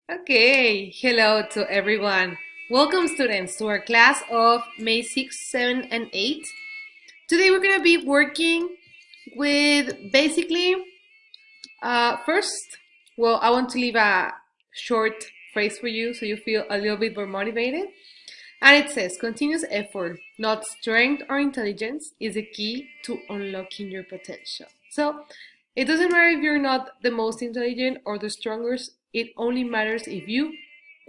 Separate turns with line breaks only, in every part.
Okay, hello to everyone. Welcome students to our class of May 6, 7, and 8. Today we're going to be working with basically, first, I want to leave a short phrase for you so you feel a little bit more motivated. And it says, continuous effort, not strength or intelligence, is the key to unlocking your potential. So it doesn't matter if you're not the most intelligent or the strongest, it only matters if you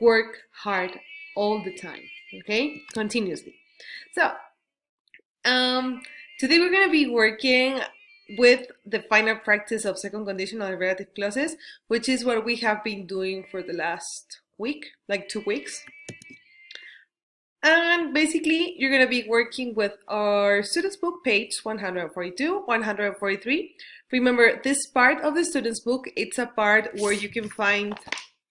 work hard all the time, okay? Continuously. So, um, today we're going to be working with the final practice of second conditional and relative clauses, which is what we have been doing for the last week, like 2 weeks. And basically, you're going to be working with our student's book, page 142, 143. Remember, this part of the student's book, it's a part where you can find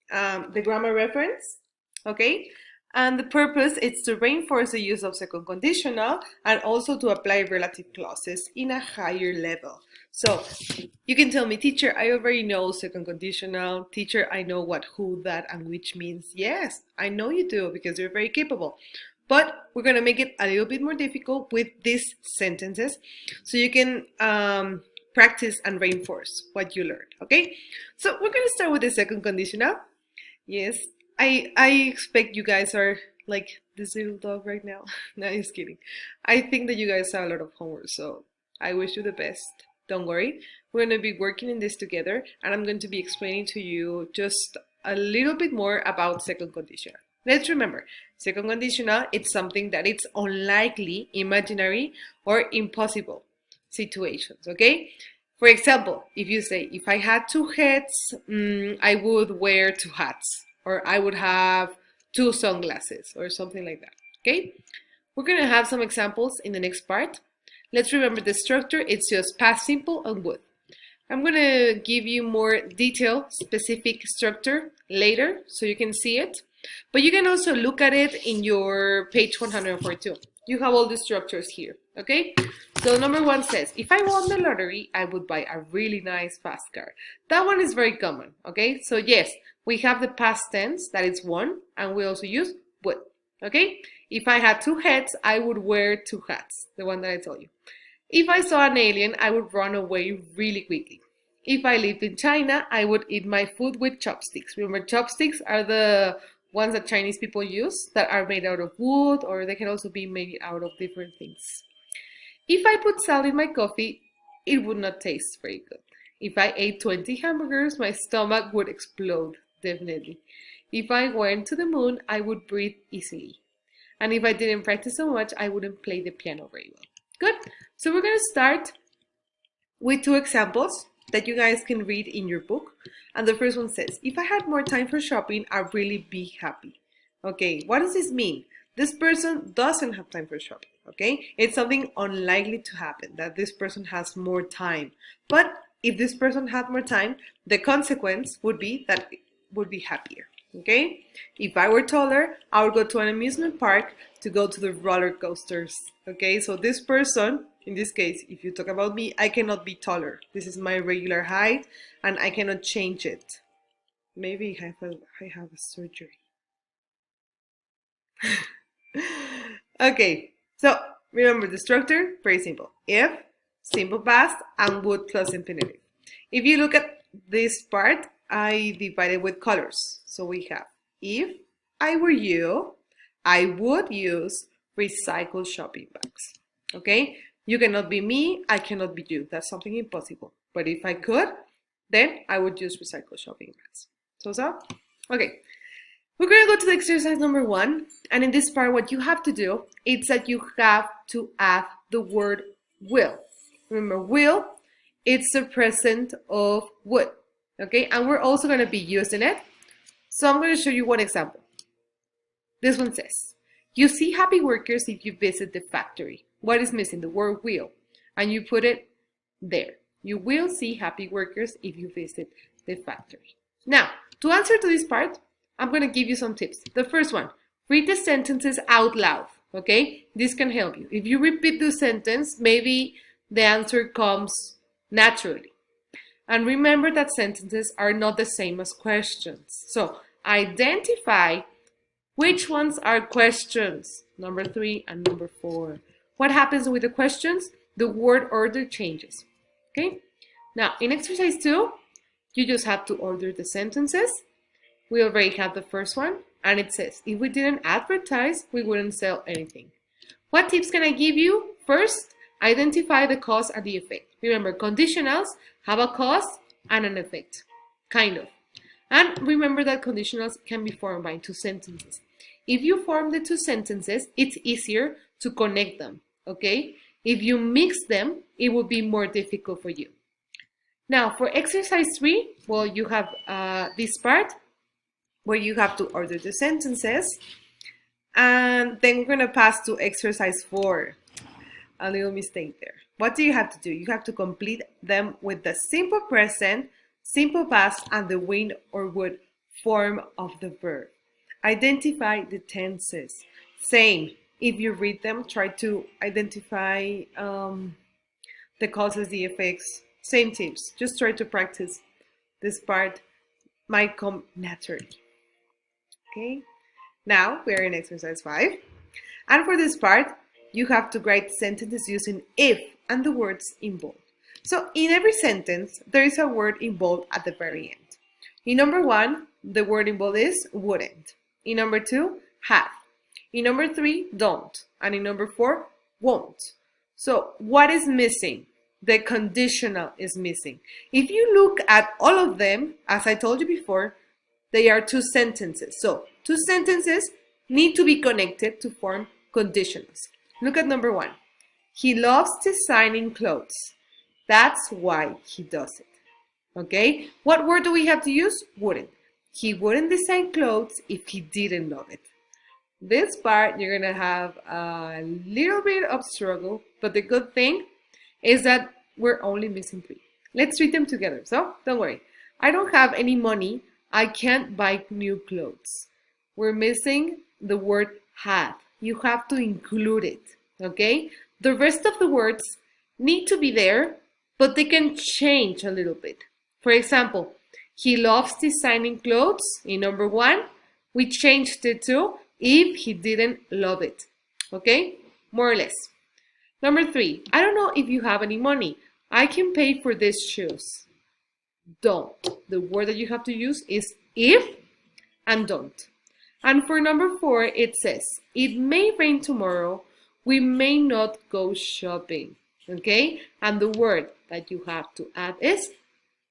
the grammar reference, okay? And the purpose is to reinforce the use of second conditional and also to apply relative clauses in a higher level. So you can tell me, teacher, I already know second conditional. Teacher, I know what, who, that, and which means. Yes, I know you do because you're very capable. But we're going to make it a little bit more difficult with these sentences so you can practice and reinforce what you learned, okay? So we're going to start with the second conditional. Yes, I expect you guys are like this little dog right now. No, just kidding. I think that you guys have a lot of homework, so I wish you the best. Don't worry. We're going to be working in this together, and I'm going to be explaining to you just a little bit more about second conditional. Let's remember, second conditional, it's something that it's unlikely, imaginary, or impossible situations, okay? For example, if you say, if I had two heads, I would wear two hats, or I would have two sunglasses, or something like that, okay? We're going to have some examples in the next part. Let's remember the structure, it's just past simple and would. I'm going to give you more detailed, specific structure later so you can see it. But you can also look at it in your page 142. You have all the structures here, okay? So number one says, if I won the lottery, I would buy a really nice fast car. That one is very common, okay? So yes, we have the past tense, that is won, and we also use would, okay? If I had two heads, I would wear two hats, the one that I told you. If I saw an alien, I would run away really quickly. If I lived in China, I would eat my food with chopsticks. Remember, chopsticks are the ones that Chinese people use that are made out of wood, or they can also be made out of different things. If I put salt in my coffee, it would not taste very good. If I ate 20 hamburgers, my stomach would explode, definitely. If I went to the moon, I would breathe easily. And if I didn't practice so much, I wouldn't play the piano very well. Good. So we're going to start with two examples that you guys can read in your book. And the first one says, if I had more time for shopping, I'd really be happy. Okay, what does this mean? This person doesn't have time for shopping, okay? It's something unlikely to happen, that this person has more time. But if this person had more time, the consequence would be that it would be happier, okay? If I were taller, I would go to an amusement park to go to the roller coasters, okay? So this person, in this case, if you talk about me, I cannot be taller. This is my regular height and I cannot change it. Maybe I have a surgery. Okay, so remember the structure, very simple. If, simple past, and would plus infinitive. If you look at this part, I divided with colors. So we have, if I were you, I would use recycled shopping bags. Okay, you cannot be me, I cannot be you. That's something impossible. But if I could, then I would use recycled shopping bags. So? Okay. We're going to go to the exercise number 1. And in this part, what you have to do is that you have to add the word will. Remember, will, it's the present of would. Okay, and we're also going to be using it. So I'm going to show you one example. This one says, you see happy workers if you visit the factory. What is missing? The word will. And you put it there. You will see happy workers if you visit the factory. Now, to answer to this part, I'm going to give you some tips. The first one, read the sentences out loud, okay? This can help you. If you repeat the sentence, maybe the answer comes naturally. And remember that sentences are not the same as questions. So Identify which ones are questions. Number 3 and number 4. What happens with the questions? The word order changes. Okay? Now, in exercise 2, you just have to order the sentences. We already have the first one, and it says, if we didn't advertise, we wouldn't sell anything. What tips can I give you? First, identify the cause and the effect. Remember, conditionals have a cause and an effect, kind of. And remember that conditionals can be formed by two sentences. If you form the two sentences, it's easier to connect them, okay? If you mix them, it will be more difficult for you. Now, for exercise 3, well, you have this part where you have to order the sentences. And then we're going to pass to exercise 4. A little mistake there. What do you have to do? You have to complete them with the simple present, simple past, and the will or would form of the verb. Identify the tenses. Same. If you read them, try to identify the causes, the effects. Same tips. Just try to practice. This part might come naturally. Okay? Now we're in exercise 5. And for this part, you have to write sentences using if and the words in bold. So in every sentence, there is a word in bold at the very end. In number 1, the word in bold is wouldn't. In number 2, have. In number 3, don't. And in number 4, won't. So what is missing? The conditional is missing. If you look at all of them, as I told you before, they are two sentences. So two sentences need to be connected to form conditionals. Look at number 1. He loves designing clothes. That's why he does it. Okay? What word do we have to use? Wouldn't. He wouldn't design clothes if he didn't love it. This part, you're going to have a little bit of struggle, but the good thing is that we're only missing 3. Let's read them together. So, don't worry. I don't have any money. I can't buy new clothes. We're missing the word have. You have to include it, okay? The rest of the words need to be there, but they can change a little bit. For example, he loves designing clothes. In number 1, we changed it to if he didn't love it, okay? More or less. Number 3, I don't know if you have any money. I can pay for these shoes. Don't. The word that you have to use is if and don't. And for number 4, it says, it may rain tomorrow. We may not go shopping. Okay? And the word that you have to add is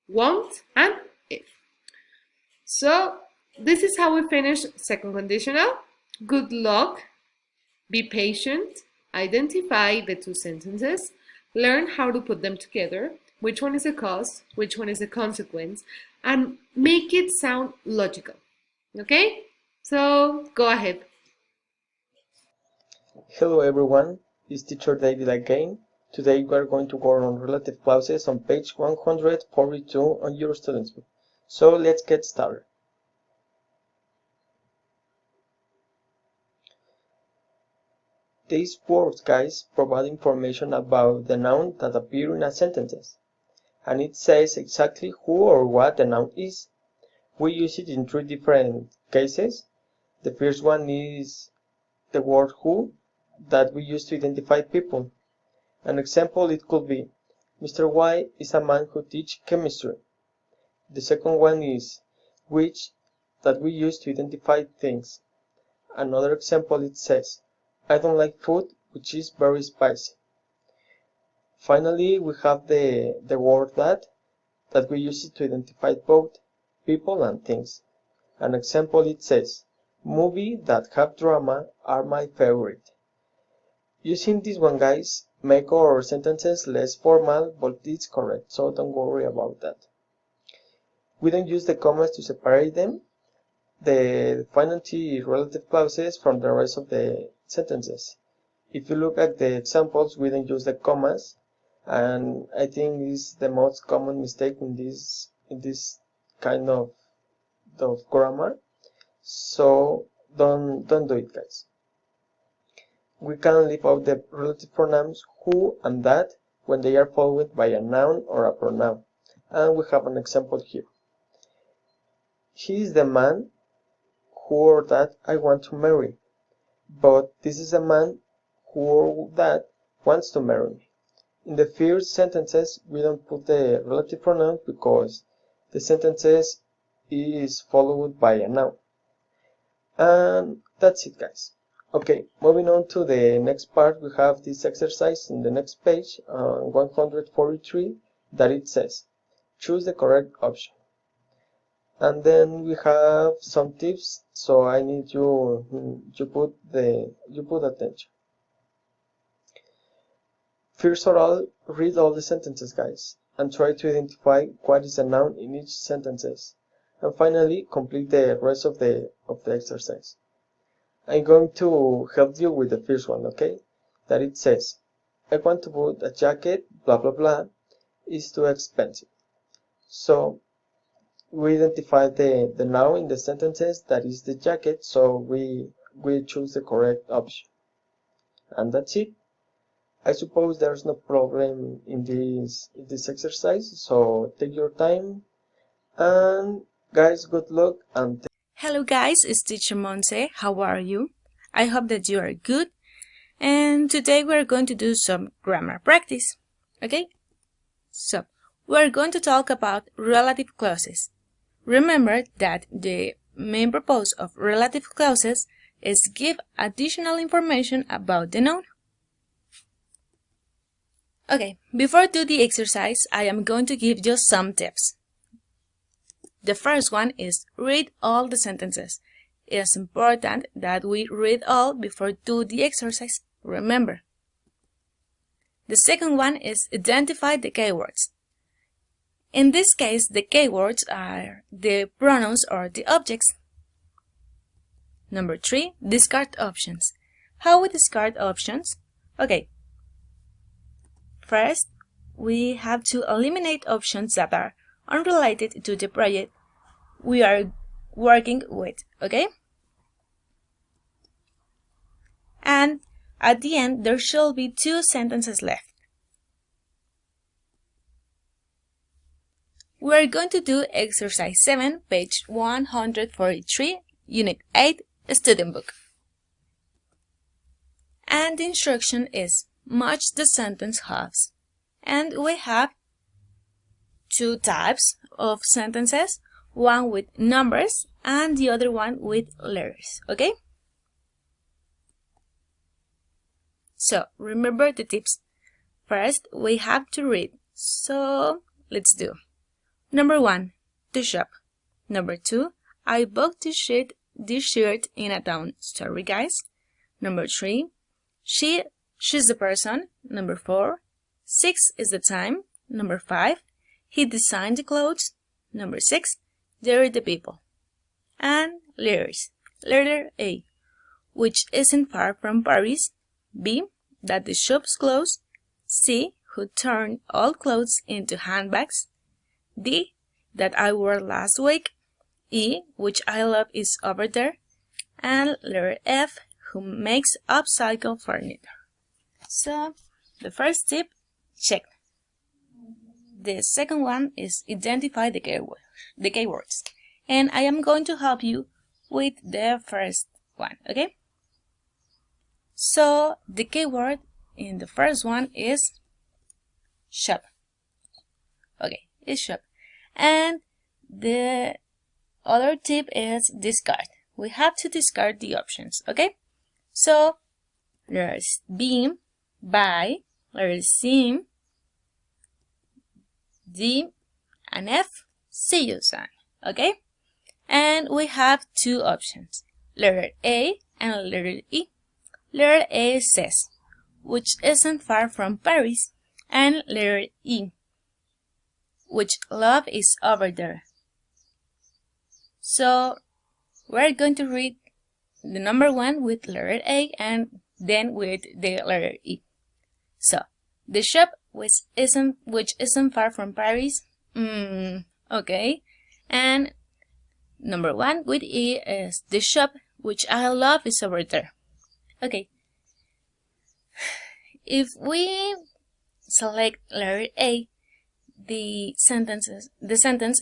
won't and if. So this is how we finish second conditional. Good luck. Be patient. Identify the two sentences. Learn how to put them together. Which one is a cause? Which one is a consequence? And make it sound logical. Okay? So go ahead.
Hello everyone, it's Teacher David again. Today we are going to go on relative clauses on page 142 on your student's book. So let's get started. These words, guys, provide information about the noun that appear in a sentence, and it says exactly who or what the noun is. We use it in 3 different cases. The first one is the word who that we use to identify people. An example, it could be, Mr. Y is a man who teaches chemistry. The second one is which that we use to identify things. Another example, it says, I don't like food which is very spicy. Finally, we have the word that we use it to identify both people and things. An example, it says, movies that have drama are my favorite. Using this one, guys, make our sentences less formal, but it's correct, so don't worry about that. We don't use the commas to separate them, the final T relative clauses from the rest of the sentences. If you look at the examples, we don't use the commas, and I think this is the most common mistake in this kind of grammar. So don't do it, guys. We can leave out the relative pronouns who and that when they are followed by a noun or a pronoun. And we have an example here. He is the man who or that I want to marry, but this is a man who or that wants to marry me. In the first sentences, we don't put the relative pronoun because the sentences is followed by a noun. And that's it, guys. Okay, moving on to the next part, we have this exercise in the next page, 143, that it says, choose the correct option. And then we have some tips, so I need you put attention. First of all, read all the sentences, guys, and try to identify what is a noun in each sentences. And finally, complete the rest of the exercise. I'm going to help you with the first one, okay? That it says, I want to put a jacket, blah blah blah, is too expensive. So we identify the noun in the sentences, that is the jacket, so we choose the correct option. And that's it. I suppose there's no problem in this exercise, so take your time. And guys, good luck and
Hello guys, it's Teacher Monse. How are you? I hope that you are good. And today we're going to do some grammar practice. Okay? So, we're going to talk about relative clauses. Remember that the main purpose of relative clauses is give additional information about the noun. Okay, before do the exercise, I am going to give you some tips. The first one is read all the sentences. It is important that we read all before do the exercise, remember. The second one is identify the keywords. In this case, the keywords are the pronouns or the objects. Number 3, discard options. How we discard options? Okay. First, we have to eliminate options that are unrelated to the project we are working with, okay? And at the end, there should be 2 sentences left. We are going to do exercise 7, page 143, unit 8, student book. And the instruction is match the sentence halves. And we have 2 types of sentences, one with numbers and the other one with letters, okay? So, remember the tips. First, we have to read. So, let's do. Number 1, the shop. Number 2, I bought this shirt in a town. Sorry, guys. Number 3, she's the person. Number 4, 6 is the time. Number 5, he designed the clothes. Number 6, they're the people. And letters. Letter A, which isn't far from Paris. B, that the shop's closed. C, who turned all clothes into handbags. D, that I wore last week. E, which I love is over there. And letter F, who makes upcycle furniture. So, the first tip, check. The second one is identify the keywords. And I am going to help you with the first one, okay? So, the keyword in the first one is shop. Okay, it's shop. And the other tip is discard. We have to discard the options, okay? So, there's B, buy, there's C, D, and F, see you soon, okay? And we have 2 options, letter A and letter E. Letter A says, which isn't far from Paris, and letter E, which love is over there. So, we're going to read the number 1 with letter A and then with the letter E. So, the shop which isn't far from Paris, okay. And number 1 with E is the shop which I love is over there. Okay. If we select letter A, the sentence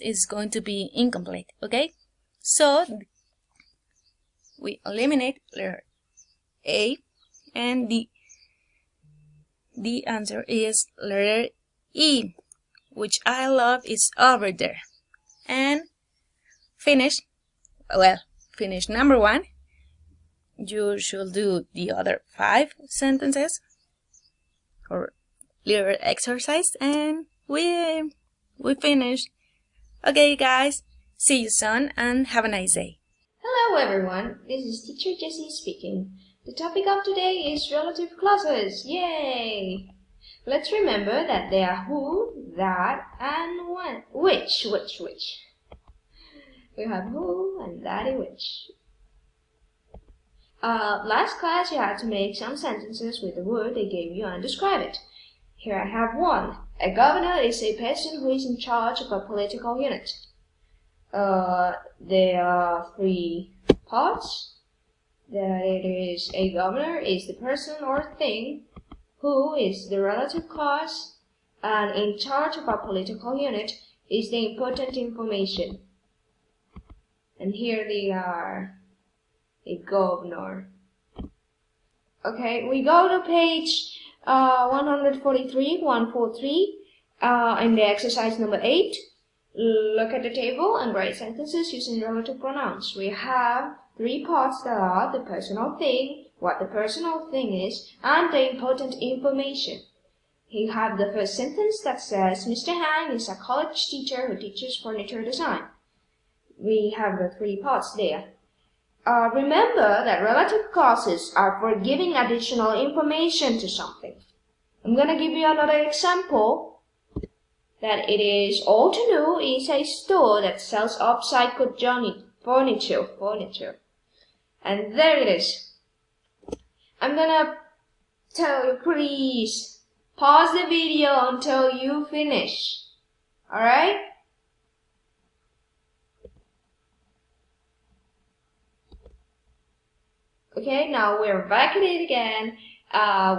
is going to be incomplete, okay? So, we eliminate letter A, and the answer is letter E, which I love is over there. And finish number 1. You should do the other 5 sentences or little exercise, and we finished. Okay guys, see you soon and have a nice day.
Hello everyone, this is teacher Jessie speaking. The topic of today is relative clauses. Yay! Let's remember that they are who, that, and when. Which. We have who and that and which. Last class you had to make some sentences with the word they gave you and describe it. Here I have one. A governor is a person who is in charge of a political unit. There are 3 parts. That it is a governor is the person or thing, who is the relative clause, and in charge of a political unit is the important information. And here they are. A governor. Okay, we go to page 143 in the exercise number 8. Look at the table and write sentences using relative pronouns. We have 3 parts that are the personal thing, what the personal thing is, and the important information. We have the first sentence that says, Mr. Han is a college teacher who teaches furniture design. We have the 3 parts there. Remember that relative clauses are for giving additional information to something. I'm gonna give you another example. That it is all to know is a store that sells upcycled furniture. And there it is. I'm gonna tell you, please pause the video until you finish. Alright? Okay, now we're back at it again.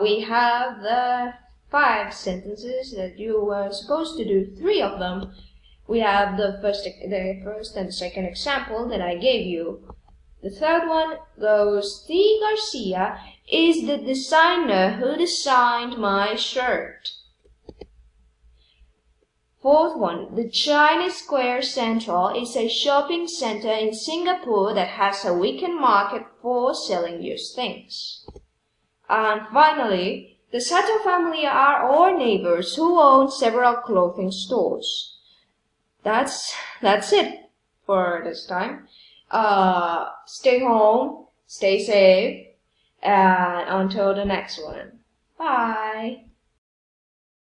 We have the 5 sentences that you were supposed to do 3 of them. We have the first and the second example that I gave you. The third one goes, T. Garcia is the designer who designed my shirt. Fourth one, the China Square Central is a shopping center in Singapore that has a weekend market for selling used things. And finally, the Sato family are our neighbors who own several clothing stores. That's it for this time. Stay home, stay safe, and until the next one. Bye.